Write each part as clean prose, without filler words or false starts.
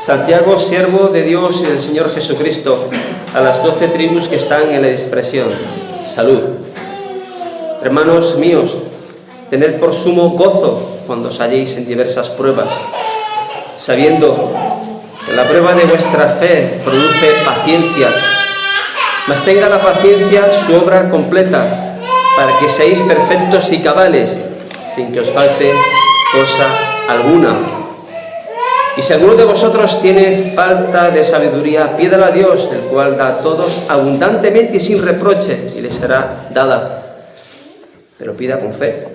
Santiago, siervo de Dios y del Señor Jesucristo, a las 12 tribus que están en la dispersión. Salud. Hermanos míos, tened por sumo gozo cuando os halléis en diversas pruebas, sabiendo que la prueba de vuestra fe produce paciencia, mas tenga la paciencia su obra completa, para que seáis perfectos y cabales, sin que os falte cosa alguna. Y si alguno de vosotros tiene falta de sabiduría, pídala a Dios, el cual da a todos abundantemente y sin reproche, y le será dada. Pero pida con fe,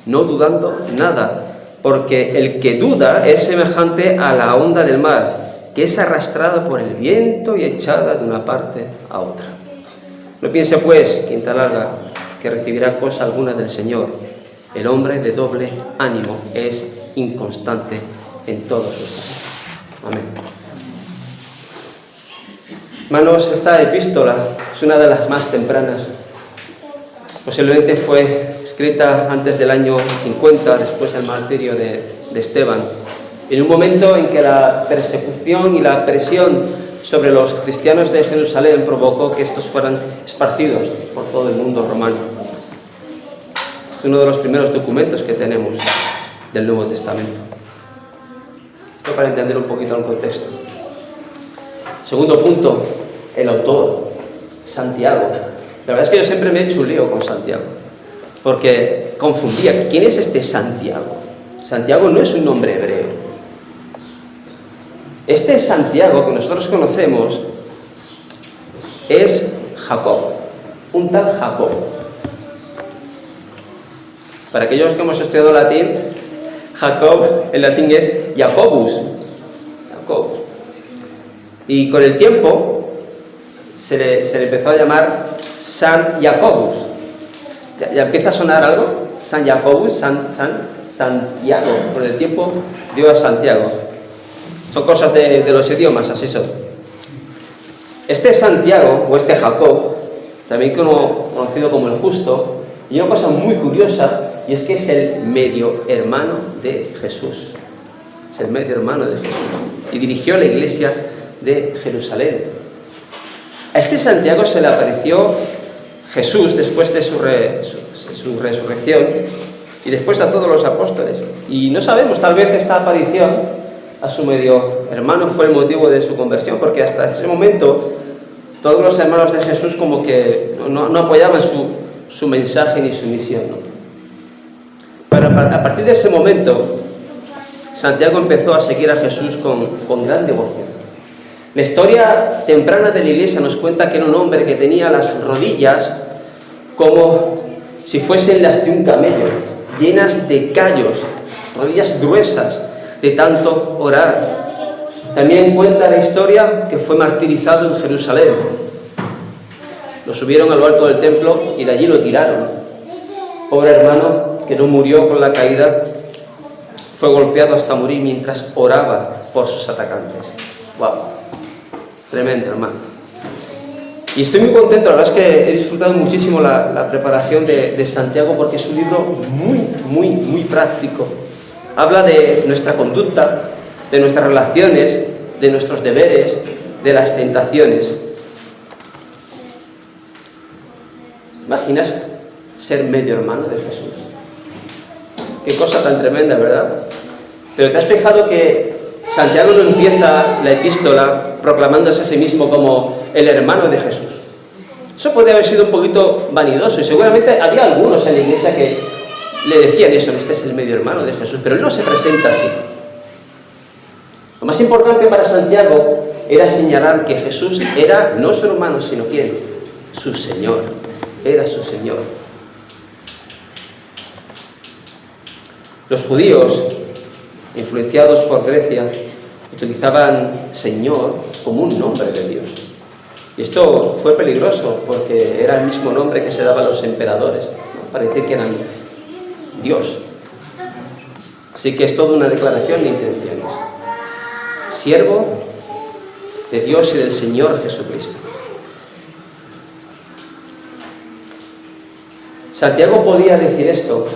no dudando nada, porque el que duda es semejante a la onda del mar, que es arrastrada por el viento y echada de una parte a otra. No piense pues, quien tal haga, que recibirá cosa alguna del Señor. El hombre de doble ánimo es inconstante en todos sus pasos. Amén. Hermanos, esta epístola es una de las más tempranas. Posiblemente fue escrita antes del año 50, después del martirio de Esteban, en un momento en que la persecución y la presión sobre los cristianos de Jerusalén provocó que estos fueran esparcidos por todo el mundo romano. Es uno de los primeros documentos que tenemos del Nuevo Testamento. Esto para entender un poquito el contexto. Segundo punto, el autor, Santiago. La verdad es que yo siempre me he hecho un lío con Santiago, porque confundía. ¿Quién es este Santiago? Santiago no es un nombre hebreo. Este Santiago que nosotros conocemos es Jacob, un tal Jacob. Para aquellos que hemos estudiado latín, Jacob en latín es Jacobus, Jacob. Y con el tiempo se le empezó a llamar San Jacobus. ¿Ya empieza a sonar algo? San Jacobus, Santiago. Con el tiempo dio a Santiago. Son cosas de los idiomas, así son. Este Santiago, o este Jacob, también conocido como el Justo, y una cosa muy curiosa, y es que es el medio hermano de Jesús. Es el medio hermano de Jesús. Y dirigió la iglesia de Jerusalén. A este Santiago se le apareció Jesús después de su resurrección y después a todos los apóstoles. Y no sabemos, tal vez esta aparición a su medio hermano fue el motivo de su conversión, porque hasta ese momento todos los hermanos de Jesús como que no apoyaban su mensaje ni su misión, ¿no? Pero a partir de ese momento, Santiago empezó a seguir a Jesús con gran devoción. La historia temprana de la iglesia nos cuenta que era un hombre que tenía las rodillas como si fuesen las de un camello, llenas de callos, rodillas gruesas de tanto orar. También cuenta la historia que fue martirizado en Jerusalén. Lo subieron a lo alto del templo y de allí lo tiraron. Pobre hermano, que no murió con la caída, fue golpeado hasta morir mientras oraba por sus atacantes. ¡Wow! Tremendo, hermano. Y estoy muy contento, la verdad es que he disfrutado muchísimo la preparación de Santiago, porque es un libro muy práctico. Habla de nuestra conducta, de nuestras relaciones, de nuestros deberes, de las tentaciones. ¿Imaginas ser medio hermano de Jesús? Qué cosa tan tremenda, ¿verdad? Pero ¿te has fijado que Santiago no empieza la epístola proclamándose a sí mismo como el hermano de Jesús? Eso podría haber sido un poquito vanidoso, y seguramente había algunos en la iglesia que le decían eso: este es el medio hermano de Jesús, pero él no se presenta así. Lo más importante para Santiago era señalar que Jesús era no su hermano, sino ¿quién? Su Señor. Era su Señor. Los judíos, influenciados por Grecia, utilizaban Señor como un nombre de Dios. Y esto fue peligroso, porque era el mismo nombre que se daba a los emperadores, ¿no? Para decir que eran Dios. Así que es toda una declaración de intenciones. Siervo de Dios y del Señor Jesucristo. Santiago podía decir esto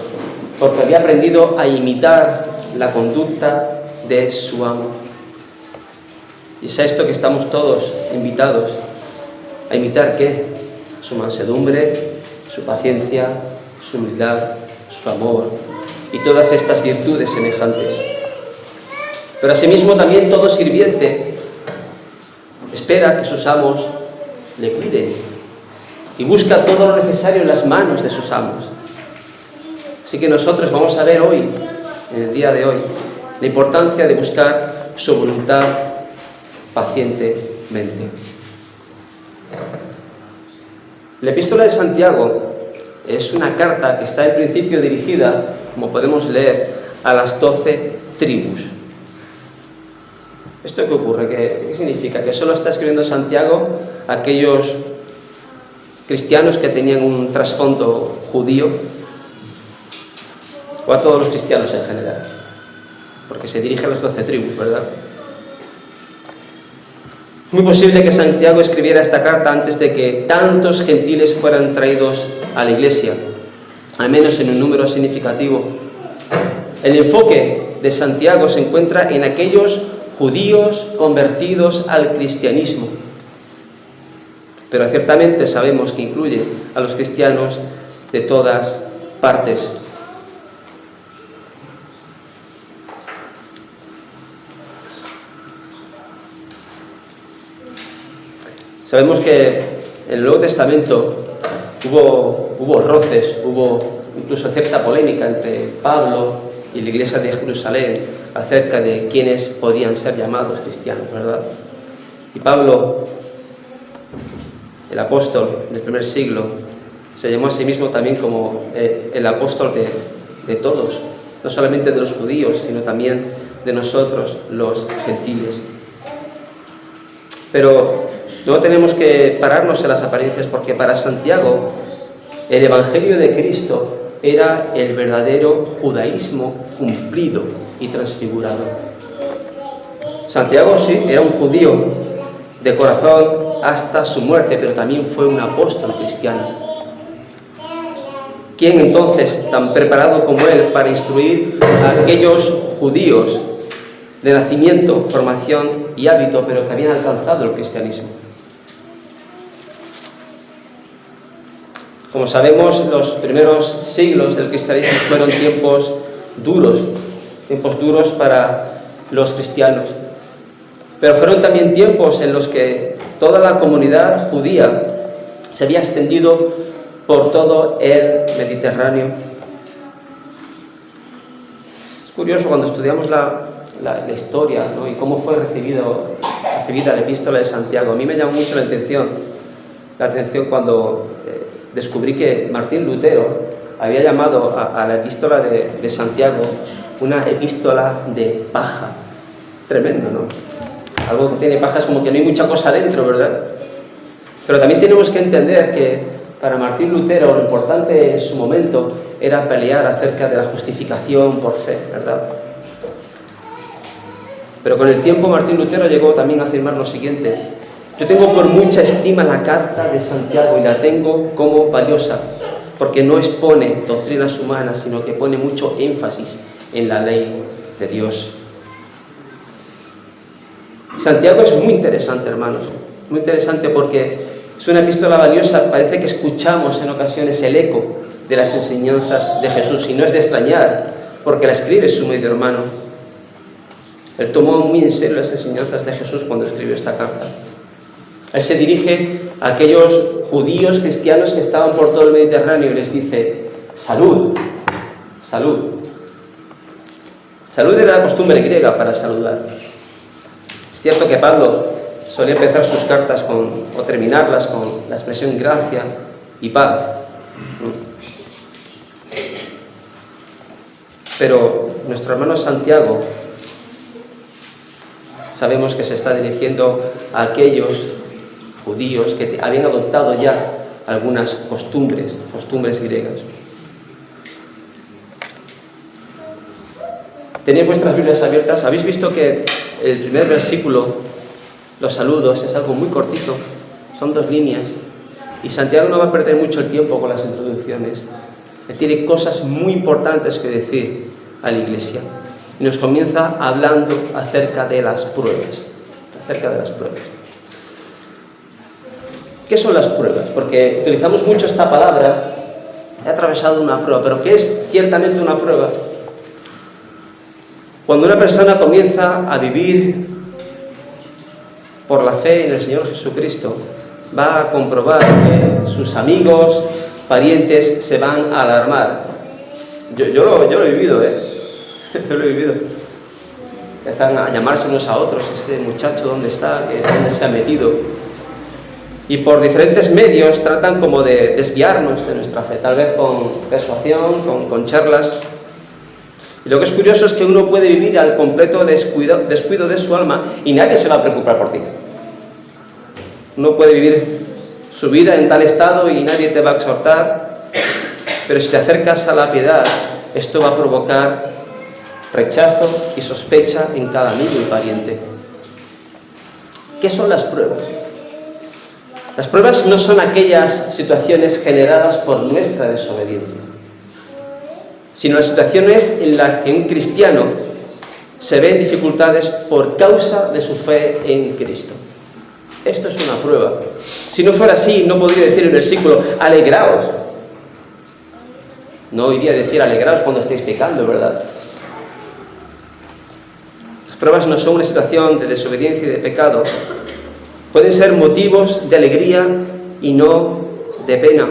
porque había aprendido a imitar la conducta de su amo. Y es a esto que estamos todos invitados, a imitar ¿qué? Su mansedumbre, su paciencia, su humildad, su amor y todas estas virtudes semejantes. Pero asimismo también todo sirviente espera que sus amos le cuiden y busca todo lo necesario en las manos de sus amos. Así que nosotros vamos a ver hoy, en el día de hoy, la importancia de buscar su voluntad pacientemente. La epístola de Santiago es una carta que está en principio dirigida, como podemos leer, a las 12 tribus. ¿Esto qué ocurre? ¿Qué significa? ¿Que solo está escribiendo Santiago a aquellos cristianos que tenían un trasfondo judío? ¿O a todos los cristianos en general? Porque se dirige a las 12 tribus, ¿verdad? Es muy posible que Santiago escribiera esta carta antes de que tantos gentiles fueran traídos a la iglesia, al menos en un número significativo. El enfoque de Santiago se encuentra en aquellos judíos convertidos al cristianismo, pero ciertamente sabemos que incluye a los cristianos de todas partes. Sabemos que en el Nuevo Testamento hubo roces, hubo incluso cierta polémica entre Pablo y la iglesia de Jerusalén acerca de quiénes podían ser llamados cristianos, ¿verdad? Y Pablo, el apóstol del primer siglo, se llamó a sí mismo también como el apóstol de todos, no solamente de los judíos, sino también de nosotros, los gentiles. Pero no tenemos que pararnos en las apariencias, porque para Santiago el Evangelio de Cristo era el verdadero judaísmo cumplido y transfigurado. Santiago sí, era un judío de corazón hasta su muerte, pero también fue un apóstol cristiano. ¿Quién entonces tan preparado como él para instruir a aquellos judíos de nacimiento, formación y hábito, pero que habían alcanzado el cristianismo? Como sabemos, los primeros siglos del cristianismo fueron tiempos duros para los cristianos. Pero fueron también tiempos en los que toda la comunidad judía se había extendido por todo el Mediterráneo. Es curioso cuando estudiamos la historia, ¿no? Y cómo fue recibida la epístola de Santiago. A mí me llamó mucho la atención cuando descubrí que Martín Lutero había llamado a la epístola de Santiago una epístola de paja. Tremendo, ¿no? Algo que tiene paja es como que no hay mucha cosa dentro, ¿verdad? Pero también tenemos que entender que para Martín Lutero lo importante en su momento era pelear acerca de la justificación por fe, ¿verdad? Pero con el tiempo Martín Lutero llegó también a afirmar lo siguiente: yo tengo por mucha estima la carta de Santiago y la tengo como valiosa, porque no expone doctrinas humanas, sino que pone mucho énfasis en la ley de Dios. Santiago es muy interesante, hermanos, muy interesante porque es una epístola valiosa. Parece que escuchamos en ocasiones el eco de las enseñanzas de Jesús, y no es de extrañar, porque la escribe su medio hermano. Él tomó muy en serio las enseñanzas de Jesús cuando escribió esta carta. Él se dirige a aquellos judíos cristianos que estaban por todo el Mediterráneo y les dice: salud, salud. Salud era la costumbre griega para saludar. Es cierto que Pablo solía empezar sus cartas o terminarlas con la expresión gracia y paz. Pero nuestro hermano Santiago, sabemos que se está dirigiendo a aquellos judíos que habían adoptado ya algunas costumbres griegas. Tenéis vuestras Biblias abiertas. Habéis visto que el primer versículo, los saludos, es algo muy cortito, son 2 líneas, y Santiago no va a perder mucho el tiempo con las introducciones. Él tiene cosas muy importantes que decir a la iglesia y nos comienza hablando acerca de las pruebas. acerca de las pruebas. ¿Qué son las pruebas? Porque utilizamos mucho esta palabra, he atravesado una prueba, pero ¿qué es ciertamente una prueba? Cuando una persona comienza a vivir por la fe en el Señor Jesucristo, va a comprobar que sus amigos, parientes se van a alarmar. Yo lo he vivido, yo lo he vivido. Empiezan a llamarse unos a otros, este muchacho, ¿dónde está? ¿Dónde se ha metido? Y por diferentes medios tratan como de desviarnos de nuestra fe, tal vez con persuasión, con charlas. Y lo que es curioso es que uno puede vivir al completo descuido de su alma y nadie se va a preocupar por ti. Uno puede vivir su vida en tal estado y nadie te va a exhortar, pero si te acercas a la piedad, esto va a provocar rechazo y sospecha en cada amigo y pariente. ¿Qué son las pruebas? Las pruebas no son aquellas situaciones generadas por nuestra desobediencia, sino las situaciones en las que un cristiano se ve en dificultades por causa de su fe en Cristo. Esto es una prueba. Si no fuera así, no podría decir el versículo, alegraos. No iría a decir alegraos cuando estéis pecando, ¿verdad? Las pruebas no son una situación de desobediencia y de pecado. Pueden ser motivos de alegría y no de pena.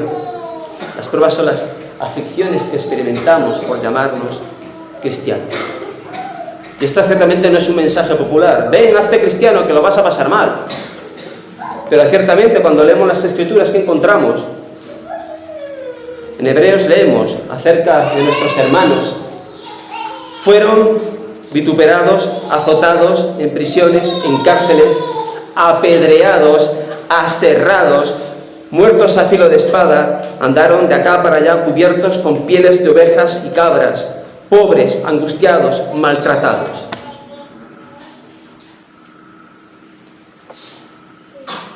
Las pruebas son las aflicciones que experimentamos por llamarnos cristianos. Y esto ciertamente no es un mensaje popular. Ven, hazte cristiano, que lo vas a pasar mal. Pero ciertamente cuando leemos las Escrituras, ¿qué encontramos? En Hebreos leemos acerca de nuestros hermanos. Fueron vituperados, azotados en prisiones, en cárceles, apedreados, aserrados, muertos a filo de espada, andaron de acá para allá cubiertos con pieles de ovejas y cabras, pobres, angustiados, maltratados.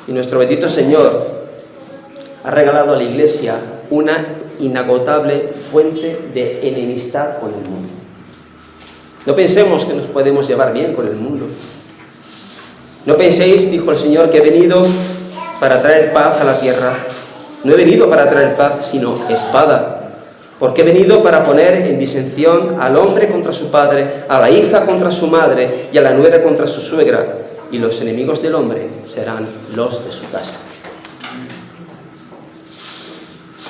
Y nuestro bendito Señor ha regalado a la Iglesia una inagotable fuente de enemistad con el mundo. No pensemos que nos podemos llevar bien con el mundo. No penséis, dijo el Señor, que he venido para traer paz a la tierra. No he venido para traer paz, sino espada. Porque he venido para poner en disensión al hombre contra su padre, a la hija contra su madre y a la nuera contra su suegra. Y los enemigos del hombre serán los de su casa.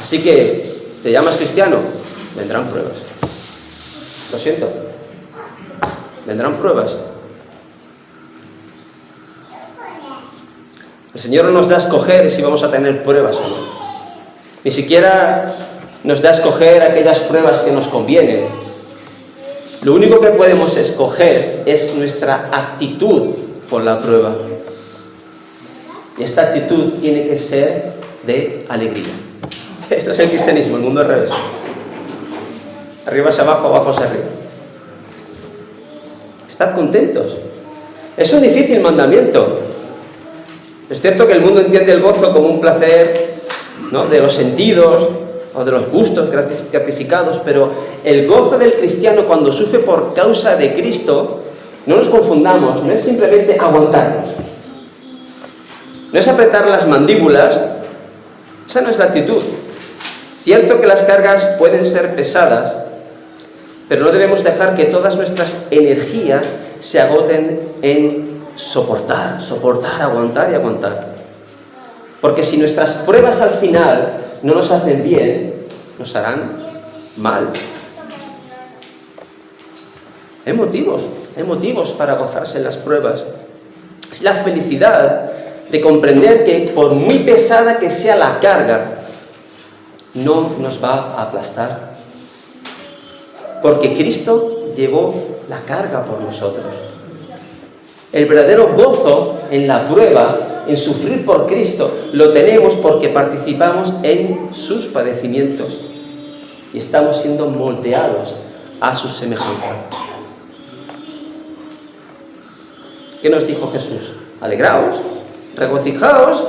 Así que, ¿te llamas cristiano? Vendrán pruebas. Lo siento. Vendrán pruebas. El Señor no nos da a escoger si vamos a tener pruebas o no. Ni siquiera nos da a escoger aquellas pruebas que nos convienen. Lo único que podemos escoger es nuestra actitud con la prueba. Y esta actitud tiene que ser de alegría. Esto es el cristianismo, el mundo al revés. Arriba hacia abajo, abajo hacia arriba. Estad contentos. Es un difícil mandamiento. Es cierto que el mundo entiende el gozo como un placer, ¿no?, de los sentidos o de los gustos gratificados, pero el gozo del cristiano cuando sufre por causa de Cristo, no nos confundamos, no es simplemente aguantarnos, no es apretar las mandíbulas, esa no es la actitud. Cierto que las cargas pueden ser pesadas, pero no debemos dejar que todas nuestras energías se agoten en soportar, aguantar y aguantar. Porque si nuestras pruebas al final no nos hacen bien, nos harán mal. Hay motivos para gozarse en las pruebas. Es la felicidad de comprender que por muy pesada que sea la carga, no nos va a aplastar. Porque Cristo llevó la carga por nosotros. El verdadero gozo en la prueba, en sufrir por Cristo, lo tenemos porque participamos en sus padecimientos y estamos siendo moldeados a su semejanza. ¿Qué nos dijo Jesús? Alegraos, regocijaos,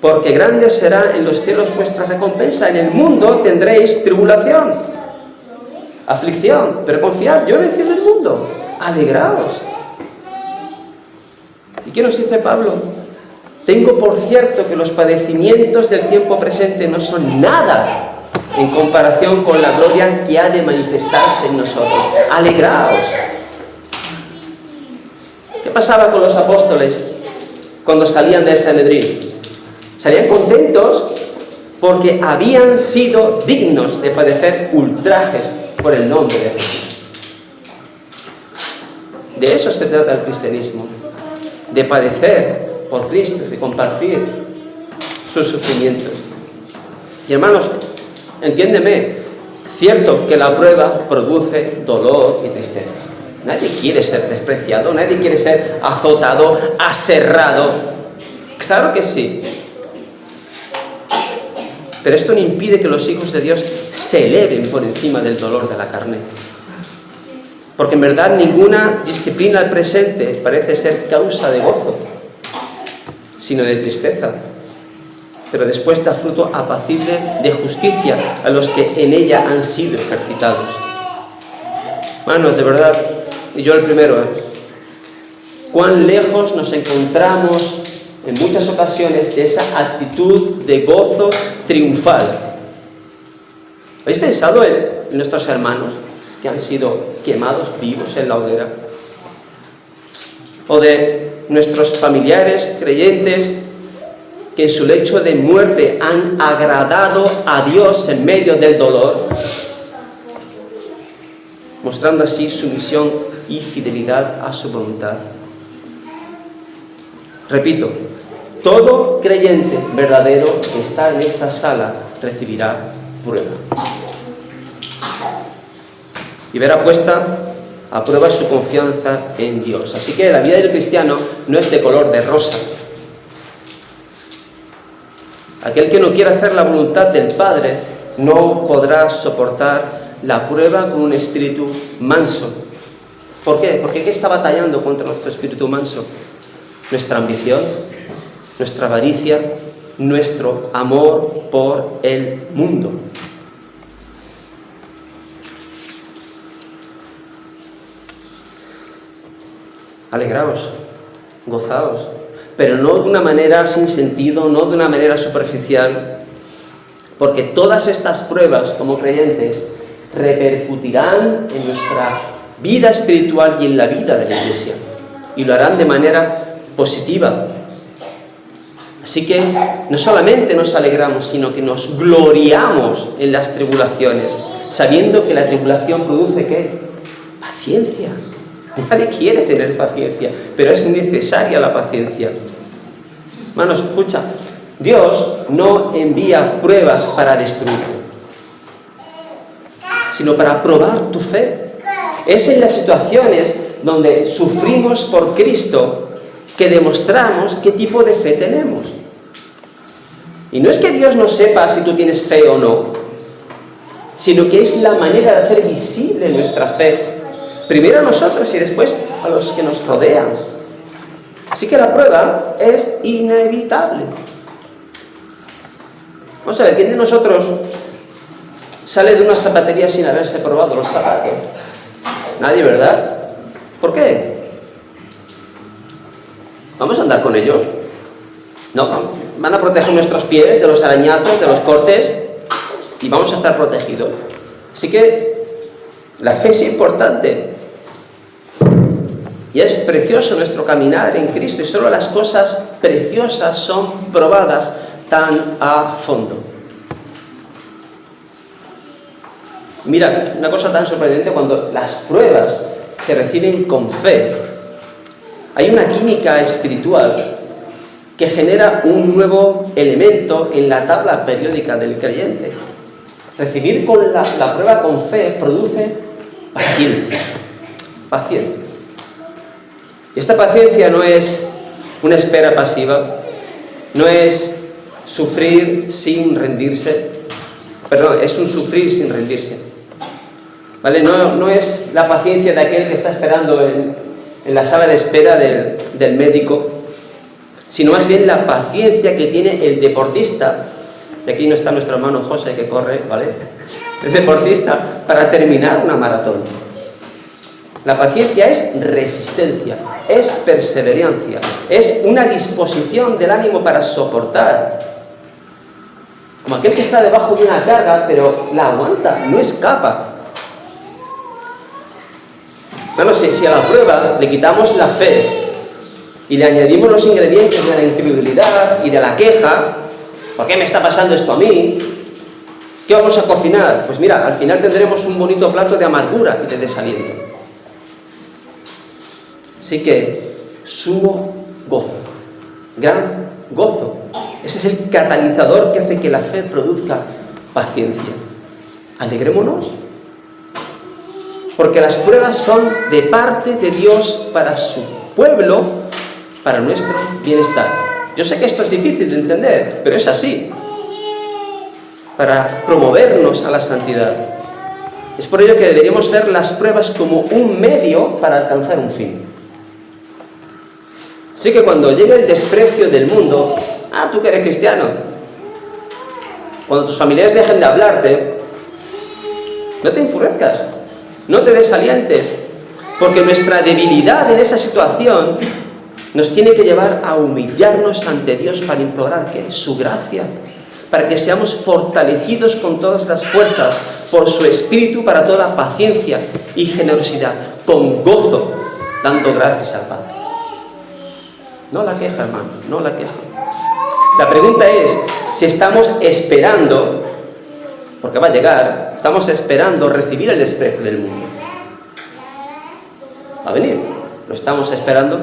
porque grande será en los cielos vuestra recompensa. En el mundo tendréis tribulación, aflicción, pero confiad, yo he vencido el mundo. Alegraos. qué nos dice Pablo? Tengo por cierto que los padecimientos del tiempo presente no son nada en comparación con la gloria que ha de manifestarse en nosotros. ¡Alegraos! ¿Qué pasaba con los apóstoles cuando salían del Sanedrín? Salían contentos porque habían sido dignos de padecer ultrajes por el nombre de Jesús. De eso se trata el cristianismo, de padecer por Cristo, de compartir sus sufrimientos. Y hermanos, entiéndeme, cierto que la prueba produce dolor y tristeza. Nadie quiere ser despreciado, nadie quiere ser azotado, aserrado. Claro que sí. Pero esto no impide que los hijos de Dios se eleven por encima del dolor de la carne. Porque en verdad ninguna disciplina al presente parece ser causa de gozo, sino de tristeza. Pero después da fruto apacible de justicia a los que en ella han sido ejercitados. Hermanos, de verdad, y yo el primero, cuán lejos nos encontramos en muchas ocasiones de esa actitud de gozo triunfal. ¿Habéis pensado en nuestros hermanos que han sido quemados vivos en la hoguera? O de nuestros familiares creyentes que en su lecho de muerte han agradado a Dios en medio del dolor, mostrando así sumisión y fidelidad a su voluntad. Repito, todo creyente verdadero que está en esta sala recibirá prueba. Y verá puesta a prueba su confianza en Dios. Así que la vida del cristiano no es de color de rosa. Aquel que no quiera hacer la voluntad del Padre no podrá soportar la prueba con un espíritu manso. ¿Por qué? Porque ¿qué está batallando contra nuestro espíritu manso? Nuestra ambición, nuestra avaricia, nuestro amor por el mundo. Alegraos, gozaos, pero no de una manera sin sentido, no de una manera superficial, porque todas estas pruebas como creyentes repercutirán en nuestra vida espiritual y en la vida de la Iglesia, y lo harán de manera positiva. Así que no solamente nos alegramos, sino que nos gloriamos en las tribulaciones, sabiendo que la tribulación produce ¿qué? Paciencia. Nadie quiere tener paciencia, pero es necesaria la paciencia. Hermanos, escucha, Dios no envía pruebas para destruir, sino para probar tu fe. Es en las situaciones donde sufrimos por Cristo que demostramos qué tipo de fe tenemos. Y no es que Dios no sepa si tú tienes fe o no, sino que es la manera de hacer visible nuestra fe. Primero a nosotros y después a los que nos rodean. Así que la prueba es inevitable. Vamos a ver, ¿quién de nosotros sale de una zapatería sin haberse probado los zapatos? Nadie, ¿verdad? ¿Por qué? ¿Vamos a andar con ellos? No, van a proteger nuestros pies de los arañazos, de los cortes, y vamos a estar protegidos. Así que la fe es importante. Y es precioso nuestro caminar en Cristo, y solo las cosas preciosas son probadas tan a fondo. Mira, una cosa tan sorprendente, cuando las pruebas se reciben con fe, hay una química espiritual que genera un nuevo elemento en la tabla periódica del creyente. Recibir con la prueba con fe produce paciencia. Paciencia. Y esta paciencia no es una espera pasiva, no es sufrir sin rendirse, perdón, es un sufrir sin rendirse. ¿Vale? No es la paciencia de aquel que está esperando en la sala de espera del médico, sino más bien la paciencia que tiene el deportista. Y aquí no está nuestro hermano José que corre, ¿vale? El deportista para terminar una maratón. La paciencia es resistencia, es perseverancia, es una disposición del ánimo para soportar. Como aquel que está debajo de una carga, pero la aguanta, no escapa. Bueno, si a la prueba le quitamos la fe y le añadimos los ingredientes de la incredulidad y de la queja, ¿por qué me está pasando esto a mí? ¿Qué vamos a cocinar? Pues mira, al final tendremos un bonito plato de amargura y de desaliento. Así que, sumo gozo, gran gozo. Ese es el catalizador que hace que la fe produzca paciencia. Alegrémonos, porque las pruebas son de parte de Dios para su pueblo, para nuestro bienestar. Yo sé que esto es difícil de entender, pero es así. Para promovernos a la santidad. Es por ello que deberíamos ver las pruebas como un medio para alcanzar un fin. Así que cuando llegue el desprecio del mundo, tú que eres cristiano, cuando tus familiares dejen de hablarte, no te enfurezcas, no te desalientes, porque nuestra debilidad en esa situación nos tiene que llevar a humillarnos ante Dios para implorar ¿qué? Su gracia, para que seamos fortalecidos con todas las fuerzas por su Espíritu para toda paciencia y generosidad, con gozo, dando gracias al Padre. No la queja, hermano, no la queja. La pregunta es si estamos esperando, porque va a llegar, estamos esperando recibir el desprecio del mundo. Va a venir, lo estamos esperando.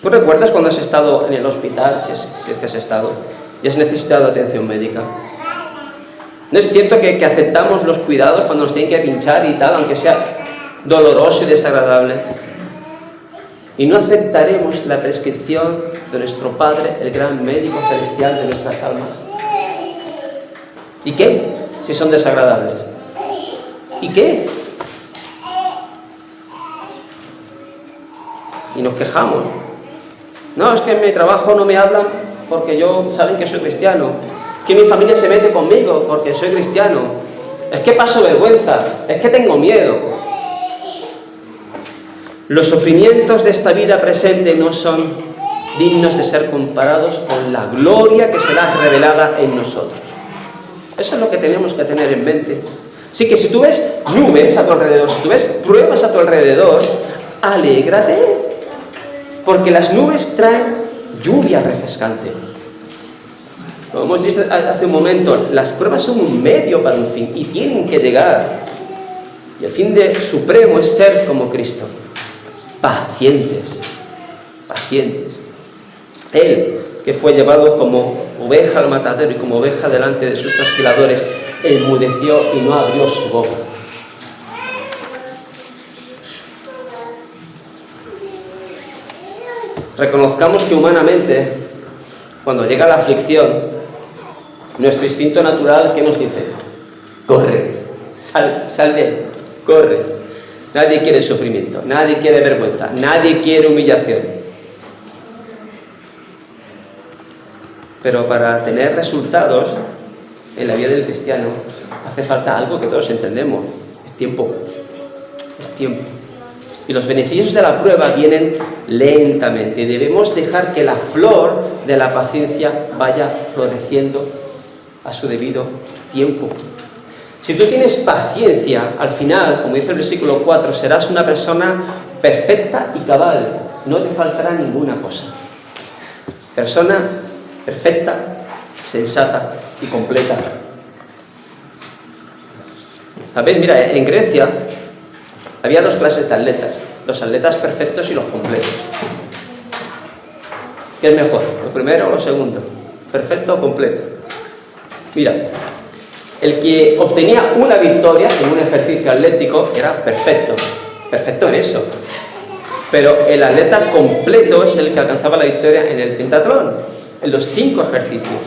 ¿Tú recuerdas cuando has estado en el hospital, si es que has estado, y has necesitado atención médica? ¿No es cierto que aceptamos los cuidados cuando nos tienen que pinchar y tal, aunque sea doloroso y desagradable? Y no aceptaremos la prescripción de nuestro Padre, el gran médico celestial de nuestras almas. ¿Y qué? Si son desagradables. ¿Y qué? Y nos quejamos. No, es que en mi trabajo no me hablan porque saben que soy cristiano. Que mi familia se mete conmigo porque soy cristiano. Es que paso vergüenza. Es que tengo miedo. Los sufrimientos de esta vida presente no son dignos de ser comparados con la gloria que será revelada en nosotros. Eso es lo que tenemos que tener en mente. Así que si tú ves nubes a tu alrededor, si tú ves pruebas a tu alrededor, alégrate, porque las nubes traen lluvia refrescante. Como hemos dicho hace un momento, las pruebas son un medio para un fin y tienen que llegar. Y el fin supremo es ser como Cristo. Pacientes, pacientes. Él, que fue llevado como oveja al matadero y como oveja delante de sus trasquiladores, enmudeció y no abrió su boca. Reconozcamos que humanamente, cuando llega la aflicción, nuestro instinto natural, ¿qué nos dice? Corre, sal de él, corre. Nadie quiere sufrimiento, nadie quiere vergüenza, nadie quiere humillación. Pero para tener resultados en la vida del cristiano hace falta algo que todos entendemos: es tiempo. Es tiempo. Y los beneficios de la prueba vienen lentamente. Debemos dejar que la flor de la paciencia vaya floreciendo a su debido tiempo. Si tú tienes paciencia, al final, como dice el versículo 4, serás una persona perfecta y cabal. No te faltará ninguna cosa. Persona perfecta, sensata y completa. ¿Sabéis? Mira, en Grecia había dos clases de atletas. Los atletas perfectos y los completos. ¿Qué es mejor? ¿Lo primero o lo segundo? ¿Perfecto o completo? Mira, el que obtenía una victoria en un ejercicio atlético era perfecto, perfecto en eso. Pero el atleta completo es el que alcanzaba la victoria en el pentatlón, en los 5 ejercicios.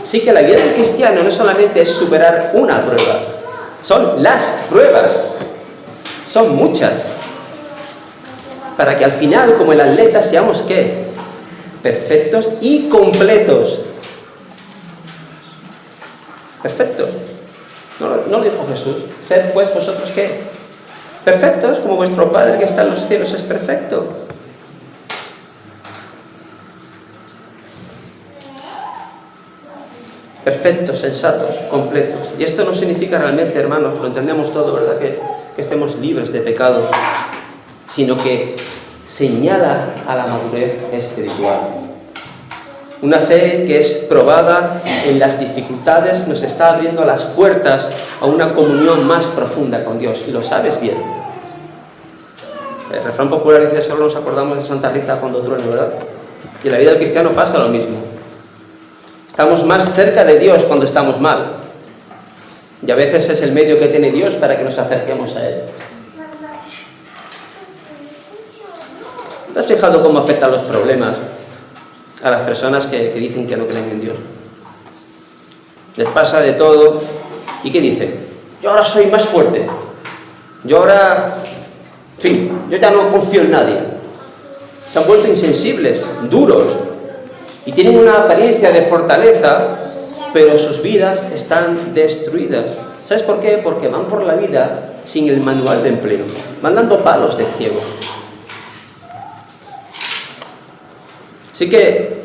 Así que la vida del cristiano no solamente es superar una prueba, son las pruebas, son muchas. Para que al final, como el atleta, seamos ¿qué? Perfectos y completos. Perfecto. No lo dijo Jesús. Sed pues vosotros ¿qué? perfectos como vuestro Padre que está en los cielos es perfecto. Perfectos, sensatos, completos. Y esto no significa realmente, hermanos, lo entendemos todo, ¿verdad? Que estemos libres de pecado, sino que señala a la madurez espiritual. Una fe que es probada en las dificultades nos está abriendo las puertas a una comunión más profunda con Dios, y lo sabes bien. El refrán popular dice: solo nos acordamos de Santa Rita cuando truene, ¿verdad? Y en la vida del cristiano pasa lo mismo. Estamos más cerca de Dios cuando estamos mal. Y a veces es el medio que tiene Dios para que nos acerquemos a Él. ¿Te has fijado cómo afectan los problemas a las personas que dicen que no creen en Dios? Les pasa de todo. ¿Y qué dicen? Yo ahora soy más fuerte. Yo ahora... En fin, yo ya no confío en nadie. Se han vuelto insensibles, duros. Y tienen una apariencia de fortaleza, pero sus vidas están destruidas. ¿Sabes por qué? Porque van por la vida sin el manual de empleo. Van dando palos de ciego. Así que,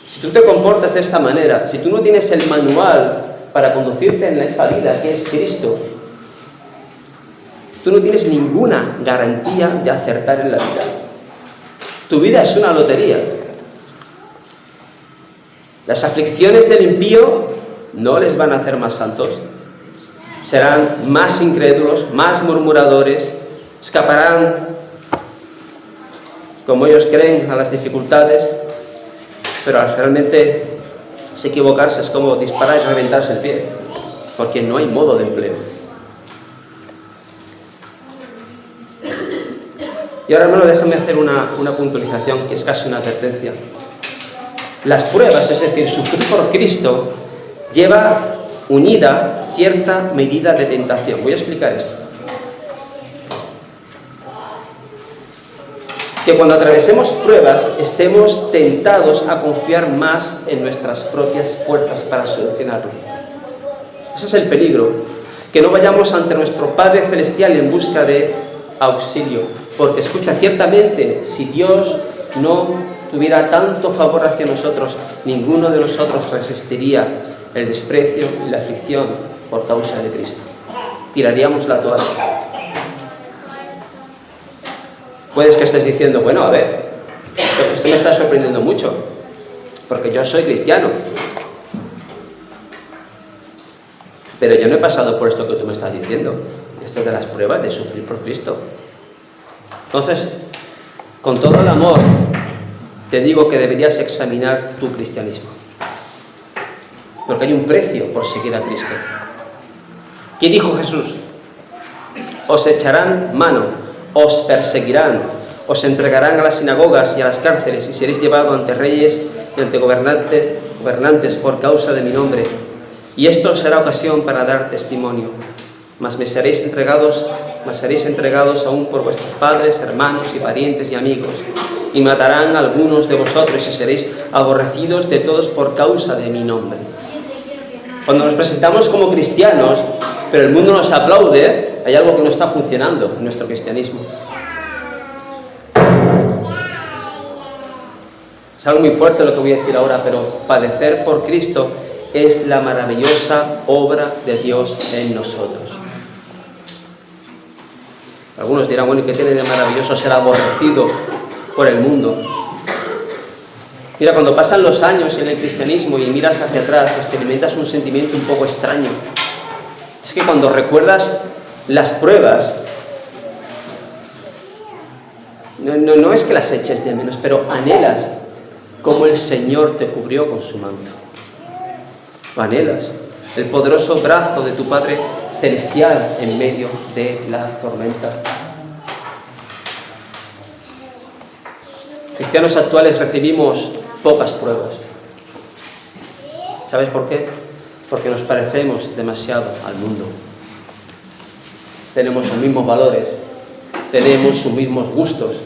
si tú te comportas de esta manera, si tú no tienes el manual para conducirte en esa vida que es Cristo, tú no tienes ninguna garantía de acertar en la vida. Tu vida es una lotería. Las aflicciones del impío no les van a hacer más santos. Serán más incrédulos, más murmuradores, escaparán, como ellos creen, a las dificultades, pero al realmente se equivocarse es como disparar y reventarse el pie, porque no hay modo de empleo. Y ahora, hermano, déjame hacer una puntualización que es casi una advertencia. Las pruebas, es decir, sufrir por Cristo, lleva unida cierta medida de tentación. Voy a explicar esto. Que cuando atravesemos pruebas estemos tentados a confiar más en nuestras propias fuerzas para solucionarlo. Ese es el peligro. Que no vayamos ante nuestro Padre Celestial en busca de auxilio. Porque escucha, ciertamente, si Dios no tuviera tanto favor hacia nosotros, ninguno de nosotros resistiría el desprecio y la aflicción por causa de Cristo. Tiraríamos la toalla. Puedes que estés diciendo, bueno, a ver, esto me está sorprendiendo mucho, porque yo soy cristiano, pero yo no he pasado por esto que tú me estás diciendo, esto de las pruebas de sufrir por Cristo. Entonces, con todo el amor, te digo que deberías examinar tu cristianismo, porque hay un precio por seguir a Cristo. ¿Qué dijo Jesús? Os echarán mano, os perseguirán, os entregarán a las sinagogas y a las cárceles y seréis llevados ante reyes y ante gobernantes por causa de mi nombre. Y esto será ocasión para dar testimonio. Mas seréis entregados aún por vuestros padres, hermanos y parientes y amigos. Y matarán a algunos de vosotros y seréis aborrecidos de todos por causa de mi nombre. Cuando nos presentamos como cristianos, pero el mundo nos aplaude, hay algo que no está funcionando en nuestro cristianismo. Es algo muy fuerte lo que voy a decir ahora, pero padecer por Cristo es la maravillosa obra de Dios en nosotros. Algunos dirán, bueno, ¿y qué tiene de maravilloso ser aborrecido por el mundo? Mira, cuando pasan los años en el cristianismo y miras hacia atrás, experimentas un sentimiento un poco extraño. Es que cuando recuerdas las pruebas, no es que las eches de menos, pero anhelas cómo el Señor te cubrió con su manto. Lo anhelas, el poderoso brazo de tu Padre Celestial en medio de la tormenta. Cristianos actuales recibimos pocas pruebas. ¿Sabes por qué? Porque nos parecemos demasiado al mundo. Tenemos los mismos valores, tenemos sus mismos gustos.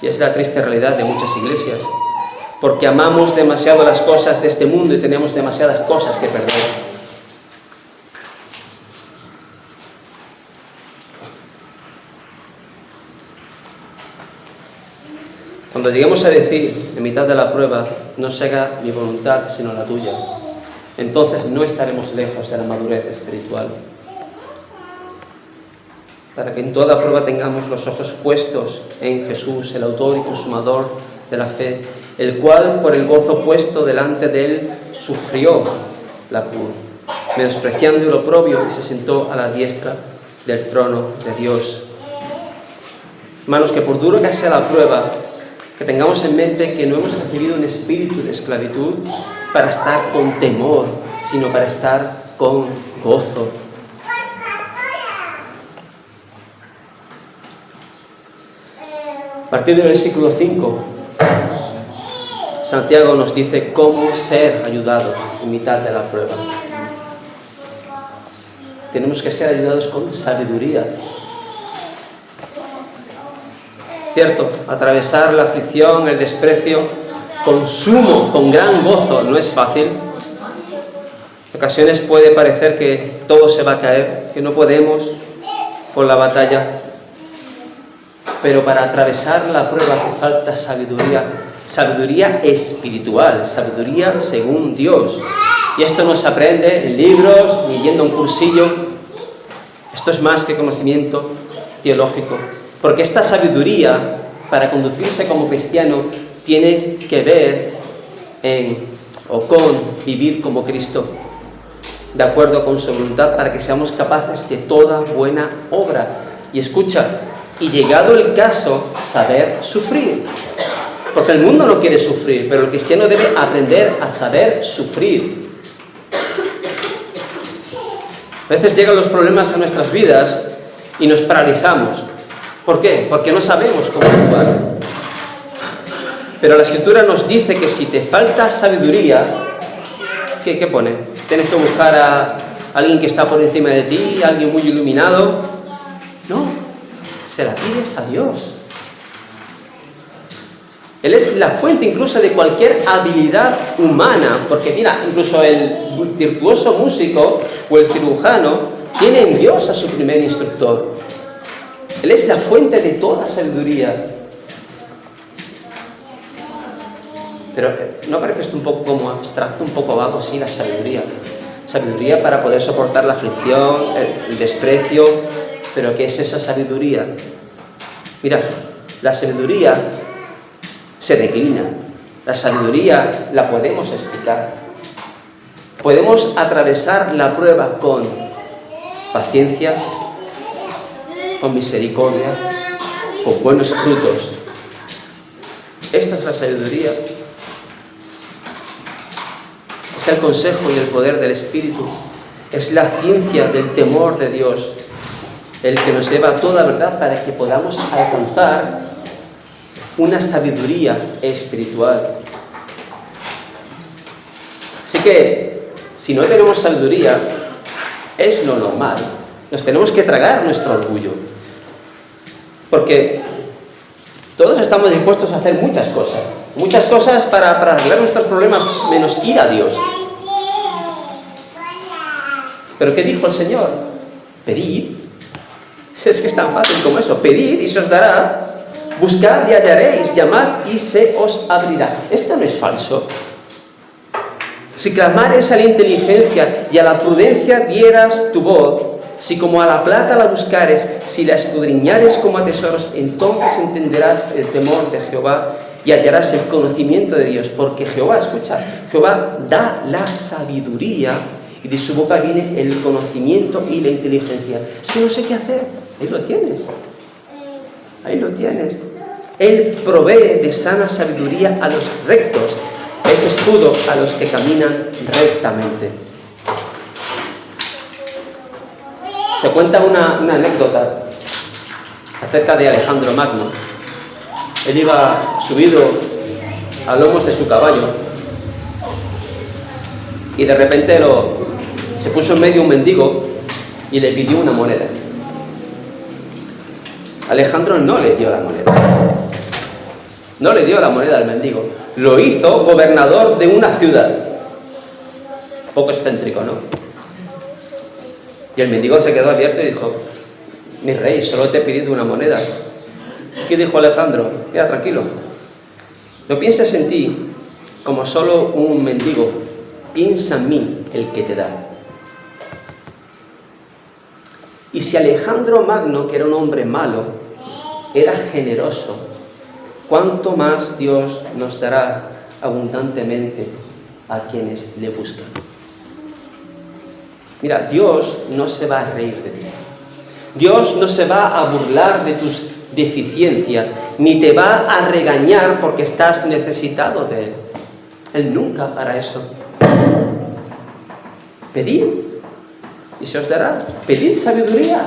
Y es la triste realidad de muchas iglesias, porque amamos demasiado las cosas de este mundo y tenemos demasiadas cosas que perder. Cuando lleguemos a decir, en mitad de la prueba, no se haga mi voluntad sino la tuya, entonces no estaremos lejos de la madurez espiritual. Para que en toda prueba tengamos los ojos puestos en Jesús, el autor y consumador de la fe, el cual, por el gozo puesto delante de él, sufrió la cruz, menospreciando el oprobio, y se sentó a la diestra del trono de Dios. Hermanos, que por duro que sea la prueba, que tengamos en mente que no hemos recibido un espíritu de esclavitud para estar con temor, sino para estar con gozo. A partir del versículo 5, Santiago nos dice cómo ser ayudados en mitad de la prueba. Tenemos que ser ayudados con sabiduría. Cierto, atravesar la aflicción, el desprecio, con gran gozo, no es fácil. En ocasiones puede parecer que todo se va a caer, que no podemos con la batalla. Pero para atravesar la prueba hace falta sabiduría, sabiduría espiritual, sabiduría según Dios. Y esto no se aprende en libros ni yendo a un cursillo. Esto es más que conocimiento teológico. Porque esta sabiduría, para conducirse como cristiano, tiene que ver con vivir como Cristo, de acuerdo con su voluntad, para que seamos capaces de toda buena obra. Y escucha, y llegado el caso, saber sufrir. Porque el mundo no quiere sufrir, pero el cristiano debe aprender a saber sufrir. A veces llegan los problemas a nuestras vidas y nos paralizamos. ¿Por qué? Porque no sabemos cómo actuar. Pero la Escritura nos dice que si te falta sabiduría, ¿qué pone? Tienes que buscar a alguien que está por encima de ti, a alguien muy iluminado. No, se la pides a Dios. Él es la fuente incluso de cualquier habilidad humana, porque mira, incluso el virtuoso músico o el cirujano tiene en Dios a su primer instructor. Él es la fuente de toda sabiduría. Pero ¿no parece esto un poco como abstracto, un poco vago? Sí, la sabiduría. Sabiduría para poder soportar la aflicción, el desprecio. ¿Pero qué es esa sabiduría? Mira, la sabiduría se declina. La sabiduría la podemos explicar. Podemos atravesar la prueba con paciencia, con misericordia, con buenos frutos. Esta es la sabiduría. Es el consejo y el poder del Espíritu. Es la ciencia del temor de Dios, el que nos lleva a toda verdad para que podamos alcanzar una sabiduría espiritual. Así que, si no tenemos sabiduría, es lo normal. Nos tenemos que tragar nuestro orgullo. Porque todos estamos dispuestos a hacer muchas cosas para arreglar nuestros problemas, menos ir a Dios. ¿Pero qué dijo el Señor? Pedid. Si es que es tan fácil como eso. Pedid y se os dará. Buscad y hallaréis. Llamad y se os abrirá. Esto no es falso. Si clamares a la inteligencia y a la prudencia dieras tu voz, si como a la plata la buscares, si la escudriñares como a tesoros, entonces entenderás el temor de Jehová y hallarás el conocimiento de Dios. Porque Jehová, escucha, Jehová da la sabiduría y de su boca viene el conocimiento y la inteligencia. Es que no sé qué hacer. Ahí lo tienes. Ahí lo tienes. Él provee de sana sabiduría a los rectos. Es escudo a los que caminan rectamente. Se cuenta una anécdota acerca de Alejandro Magno. Él iba subido a lomos de su caballo y de repente se puso en medio un mendigo y le pidió una moneda. Alejandro no le dio la moneda. No le dio la moneda al mendigo. Lo hizo gobernador de una ciudad. Un poco excéntrico, ¿no? Y el mendigo se quedó abierto y dijo: mi rey, solo te he pedido una moneda. ¿Qué dijo Alejandro? Queda tranquilo, No pienses en ti como solo un mendigo, piensa en mí, el que te da. Y si Alejandro Magno, que era un hombre malo, era generoso, ¿cuánto más Dios nos dará abundantemente a quienes le buscan? Mira, Dios no se va a reír de ti. Dios no se va a burlar de tus deficiencias, ni te va a regañar porque estás necesitado de Él. Él nunca hará eso. Pedid y se os dará. Pedid sabiduría.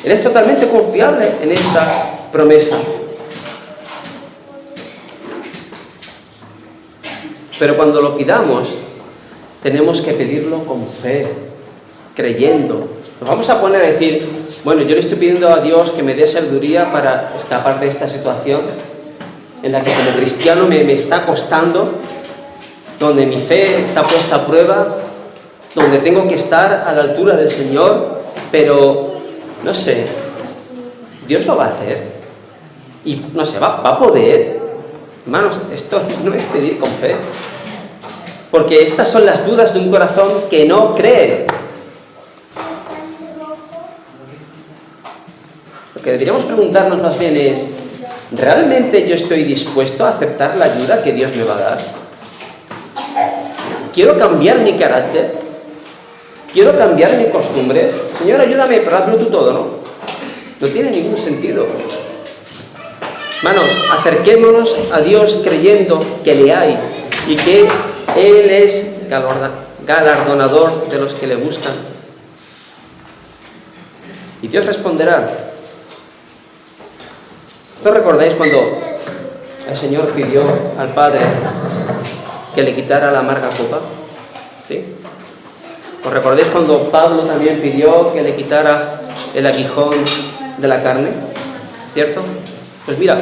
Él es totalmente confiable en esta promesa. Pero cuando lo pidamos, tenemos que pedirlo con fe, creyendo. Nos vamos a poner a decir, bueno, yo le estoy pidiendo a Dios que me dé sabiduría para escapar de esta situación en la que como cristiano me está costando, donde mi fe está puesta a prueba, donde tengo que estar a la altura del Señor, pero no sé, Dios lo va a hacer y no sé, va a poder. Hermanos, esto no es pedir con fe, porque estas son las dudas de un corazón que no cree. Lo que deberíamos preguntarnos más bien es, ¿realmente yo estoy dispuesto a aceptar la ayuda que Dios me va a dar? ¿Quiero cambiar mi carácter? ¿Quiero cambiar mi costumbre? Señor, ayúdame, pero hazlo tú todo, ¿no? No tiene ningún sentido. Hermanos, acerquémonos a Dios creyendo que le hay y que Él es galardonador de los que le buscan. Y Dios responderá. ¿No recordáis cuando el Señor pidió al Padre que le quitara la amarga copa? ¿Sí? ¿Os recordáis cuando Pablo también pidió que le quitara el aguijón de la carne? ¿Cierto? Pues mira,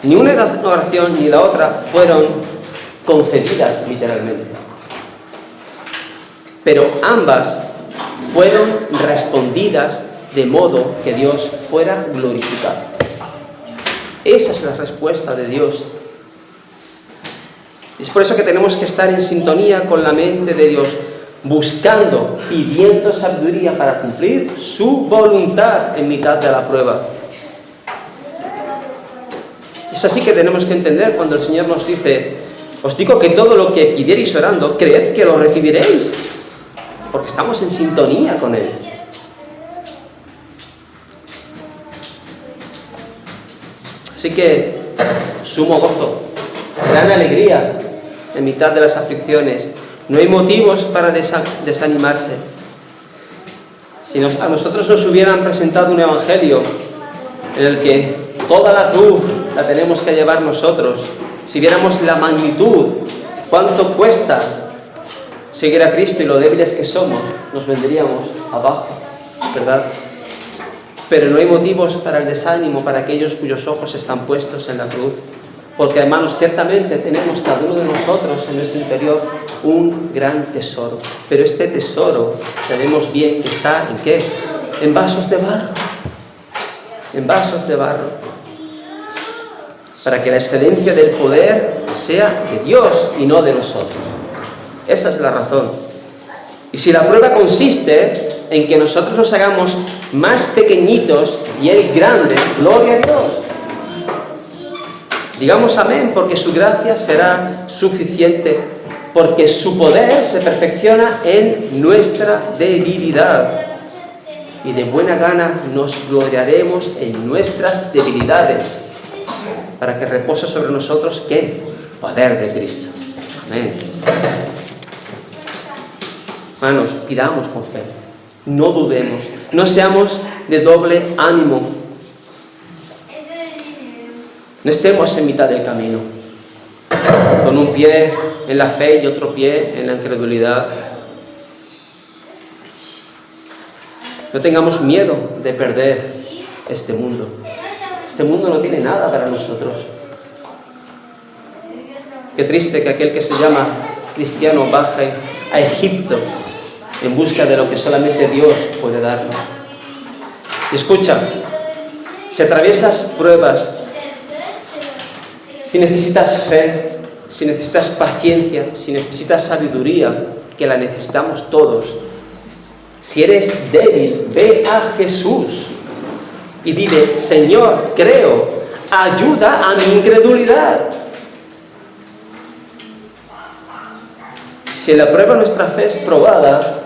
ni una oración ni la otra fueron concedidas literalmente, pero ambas fueron respondidas de modo que Dios fuera glorificado. Esa es la respuesta de Dios. Es por eso que tenemos que estar en sintonía con la mente de Dios, buscando, pidiendo sabiduría para cumplir su voluntad en mitad de la prueba. Es así que tenemos que entender cuando el Señor nos dice, os digo que todo lo que pidierais orando, creed que lo recibiréis, porque estamos en sintonía con Él. Así que, sumo gozo, gran alegría en mitad de las aflicciones. No hay motivos para desanimarse. Si a nosotros nos hubieran presentado un evangelio en el que toda la cruz la tenemos que llevar nosotros, si viéramos la magnitud, cuánto cuesta seguir a Cristo y lo débiles que somos, nos vendríamos abajo, ¿verdad? Pero no hay motivos para el desánimo para aquellos cuyos ojos están puestos en la cruz, porque hermanos, ciertamente tenemos cada uno de nosotros en nuestro interior un gran tesoro, pero este tesoro sabemos bien que está ¿en qué? En vasos de barro, en vasos de barro, para que la excelencia del poder sea de Dios y no de nosotros. Esa es la razón. Y si la prueba consiste en que nosotros nos hagamos más pequeñitos y Él grande, gloria a Dios. Digamos amén, porque su gracia será suficiente, porque su poder se perfecciona en nuestra debilidad. Y de buena gana nos gloriaremos en nuestras debilidades, para que repose sobre nosotros, ¿qué? Poder de Cristo. Amén. Hermanos, pidamos con fe, no dudemos, no seamos de doble ánimo, no estemos en mitad del camino, con un pie en la fe y otro pie en la incredulidad. No tengamos miedo de perder este mundo. Este mundo no tiene nada para nosotros. Qué triste que aquel que se llama cristiano baje a Egipto en busca de lo que solamente Dios puede darnos. Y escucha, si atraviesas pruebas Si necesitas fe, si necesitas paciencia, si necesitas sabiduría, que la necesitamos todos. Si eres débil, ve a Jesús y dile: Señor, creo, ayuda a mi incredulidad. Si en la prueba nuestra fe es probada,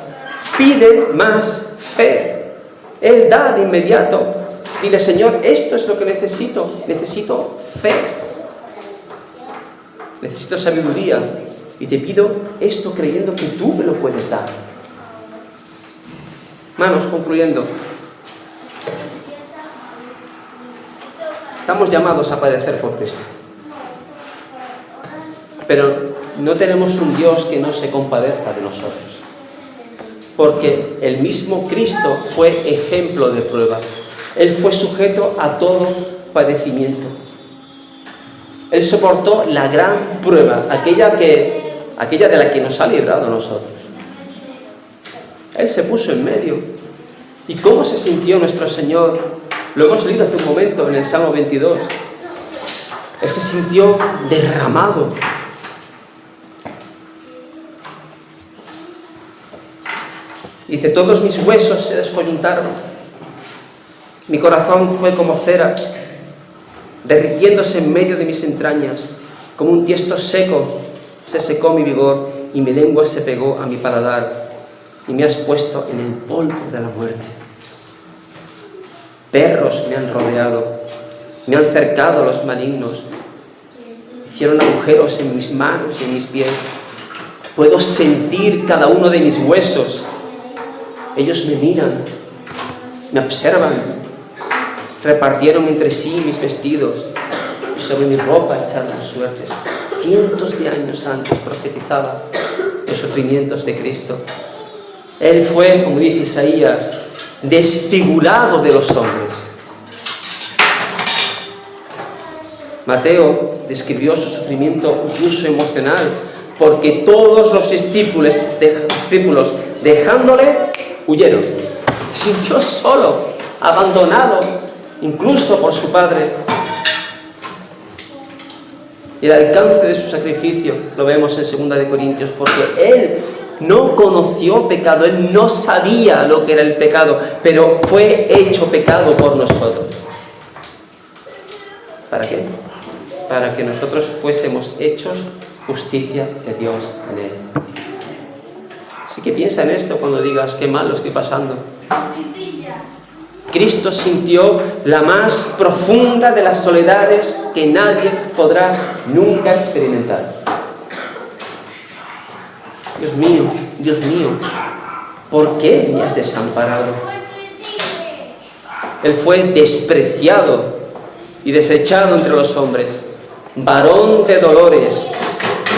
pide más fe. Él da de inmediato. Dile: Señor, esto es lo que necesito. Necesito fe. Necesito sabiduría. Y te pido esto creyendo que tú me lo puedes dar. Hermanos, concluyendo. Estamos llamados a padecer por Cristo. Pero no tenemos un Dios que no se compadezca de nosotros. Porque el mismo Cristo fue ejemplo de prueba. Él fue sujeto a todo padecimiento. Él soportó la gran prueba, aquella de la que nos ha librado a nosotros. Él se puso en medio. ¿Y cómo se sintió nuestro Señor? Lo hemos leído hace un momento en el Salmo 22. Él se sintió derramado. Dice: todos mis huesos se descoyuntaron. Mi corazón fue como cera, derritiéndose en medio de mis entrañas. Como un tiesto seco, se secó mi vigor y mi lengua se pegó a mi paladar. Y me has puesto en el polvo de la muerte. Perros me han rodeado, me han cercado los malignos. Hicieron agujeros en mis manos y en mis pies. Puedo sentir cada uno de mis huesos. Ellos me miran, me observan. Repartieron entre sí mis vestidos y sobre mi ropa echaron suertes. Cientos de años antes profetizaba los sufrimientos de Cristo. Él fue, como dice Isaías, desfigurado de los hombres. Mateo describió su sufrimiento incluso emocional, porque todos los discípulos dejándole, huyeron. Se sintió solo, abandonado, incluso por su padre. Y el alcance de su sacrificio lo vemos en 2 Corintios, porque él no conoció pecado, él no sabía lo que era el pecado, pero fue hecho pecado por nosotros. ¿Para qué? Para que nosotros fuésemos hechos justicia de Dios en él. Así que piensa en esto cuando digas: qué mal lo estoy pasando. Cristo sintió la más profunda de las soledades que nadie podrá nunca experimentar. Dios mío, ¿por qué me has desamparado? Él fue despreciado y desechado entre los hombres, varón de dolores,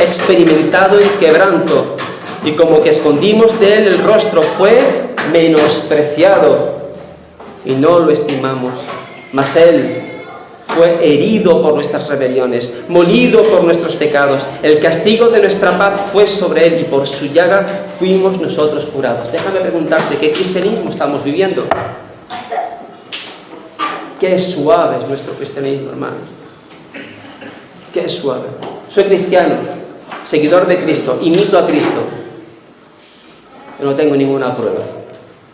experimentado en quebranto, y como que escondimos de él el rostro, fue menospreciado y no lo estimamos. Mas él fue herido por nuestras rebeliones, molido por nuestros pecados. El castigo de nuestra paz fue sobre él y por su llaga fuimos nosotros curados. Déjame preguntarte, ¿qué cristianismo estamos viviendo? Qué suave es nuestro cristianismo, hermano. Qué suave. Soy cristiano, seguidor de Cristo, imito a Cristo. Yo no tengo ninguna prueba,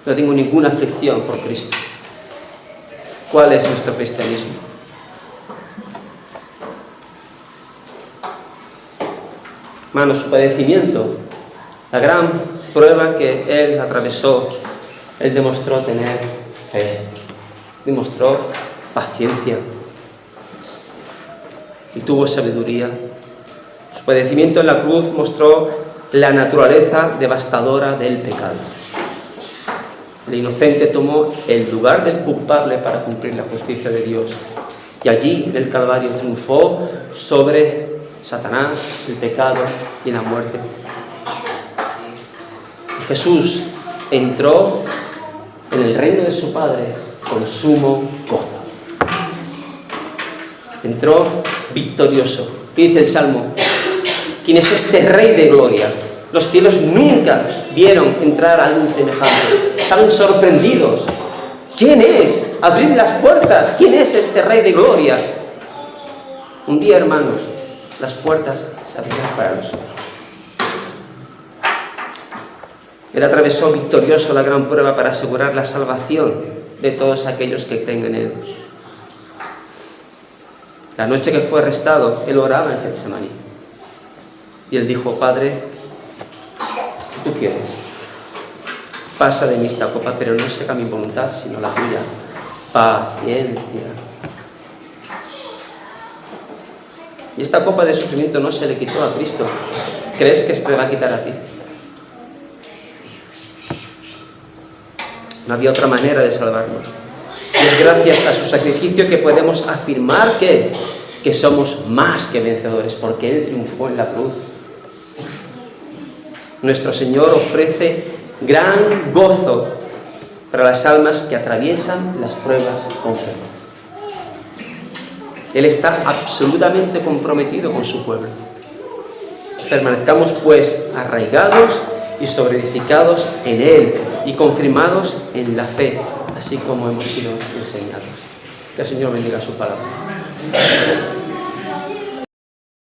no tengo ninguna aflicción por Cristo. ¿Cuál es nuestro cristianismo? Hermanos, su padecimiento, la gran prueba que él atravesó, él demostró tener fe, demostró paciencia y tuvo sabiduría. Su padecimiento en la cruz mostró la naturaleza devastadora del pecado. El inocente tomó el lugar del culpable para cumplir la justicia de Dios. Y allí, en el Calvario, triunfó sobre Satanás, el pecado y la muerte. Y Jesús entró en el reino de su Padre con sumo gozo. Entró victorioso. Y dice el Salmo: ¿quién es este Rey de gloria? Los cielos nunca vieron entrar a alguien semejante. Estaban sorprendidos. ¿Quién es? Abrid las puertas. ¿Quién es este Rey de gloria? Un día, hermanos, las puertas se abrirán para nosotros. Él atravesó victorioso la gran prueba para asegurar la salvación de todos aquellos que creen en Él. La noche que fue arrestado, Él oraba en Getsemaní. Y Él dijo: Padre, si tú quieres, pasa de mí esta copa, pero no se haga mi voluntad, sino la tuya. Paciencia. Y esta copa de sufrimiento no se le quitó a Cristo. ¿Crees que se te va a quitar a ti? No había otra manera de salvarnos. Y es gracias a su sacrificio que podemos afirmar que somos más que vencedores, porque Él triunfó en la cruz. Nuestro Señor ofrece gran gozo para las almas que atraviesan las pruebas con fe. Él está absolutamente comprometido con su pueblo. Permanezcamos pues arraigados y sobreedificados en Él y confirmados en la fe, así como hemos sido enseñados. Que el Señor bendiga su palabra.